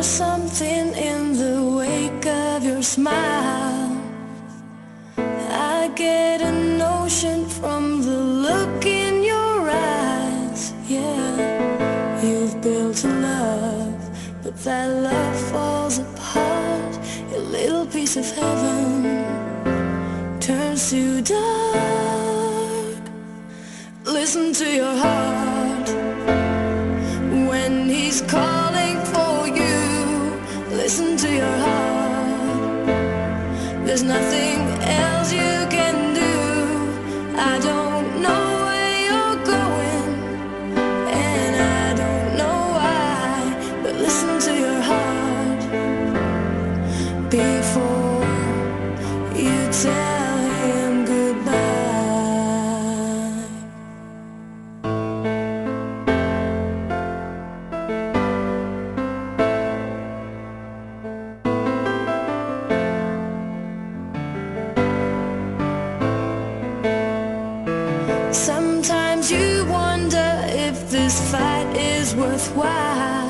something in the wake of your smile. I get a notion from the look in your eyes. Yeah, you've built a love, but that love falls apart. Your little piece of heaven turns to dark. Listen to your heart when he's calling for you. Listen to your heart. There's nothing else you can do. I don't know where you're going, and I don't know why, but listen to your heart before you tell him goodbye. Sometimes you wonder if this fight is worthwhile.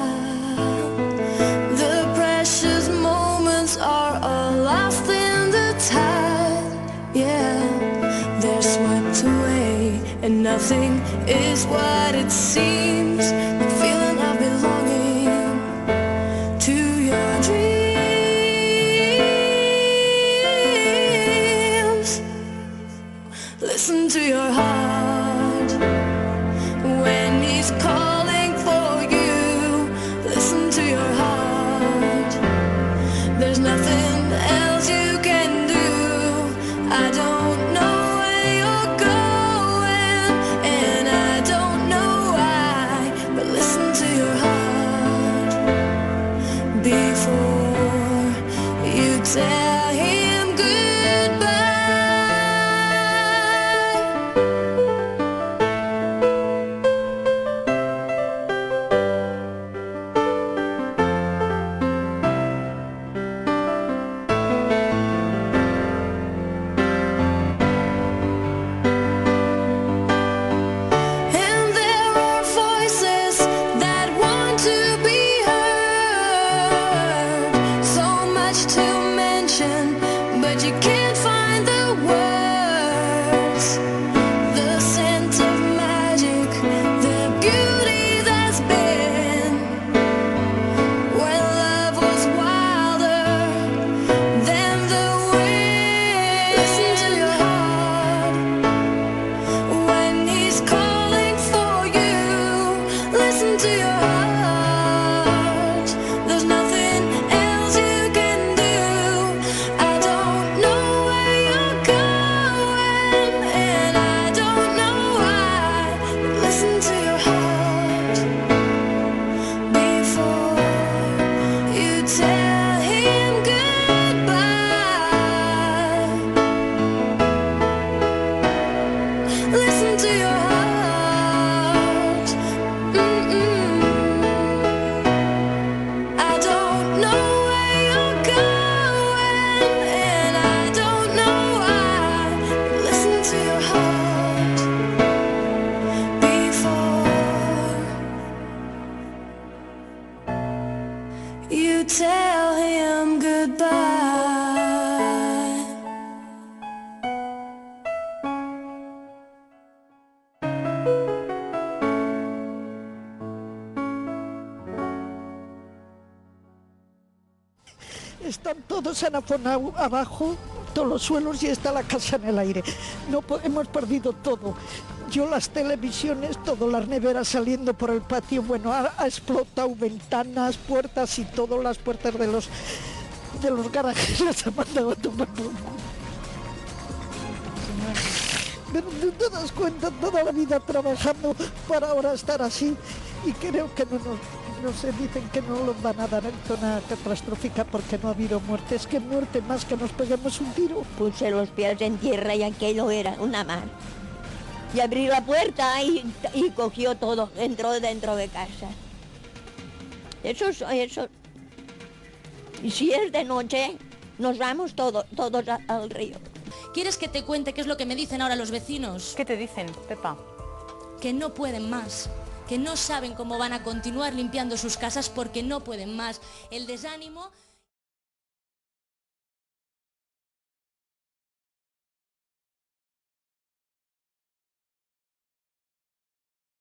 The precious moments are all lost in the tide. Yeah, they're swept away, and nothing is what it seems. The feeling of belonging to your dreams. Listen to your heart when he's calling for you. Listen to your heart. There's nothing else you can do. I don't know where you're going, and I don't know why, but listen to your heart before you tell him goodbye. And there are voices that want to be heard. So much to mention, but you can't find the words. The scent of magic, the beauty that's been when love was wilder than the wind. Listen to your heart when he's calling for you. Listen to your heart. There's nothing else you can do. I don't know where you're going, and I don't know why. But listen to your heart before you tell him goodbye. Listen to your heart. I don't know where you're going, and I don't know why. Listen to your heart before you tell him goodbye. Están todos anafonados abajo, todos los suelos, y está la casa en el aire. Hemos perdido todo. Yo las televisiones, todas las neveras saliendo por el patio, bueno, ha explotado ventanas, puertas, y todas las puertas de los garajes las ha mandado a tomar por culo. Pero tú te das cuenta, toda la vida trabajando para ahora estar así, y creo que no se dicen que no los van a dar en zona catastrófica porque no ha habido muertes. ¿Qué muerte más que nos peguemos un tiro? Puse los pies en tierra y aquello era una mar. Y abrí la puerta y cogió todo, entró dentro de casa. Eso. Y si es de noche, nos vamos todos al río. ¿Quieres que te cuente qué es lo que me dicen ahora los vecinos? ¿Qué te dicen, Pepa? Que no pueden más, que no saben cómo van a continuar limpiando sus casas porque no pueden más. El desánimo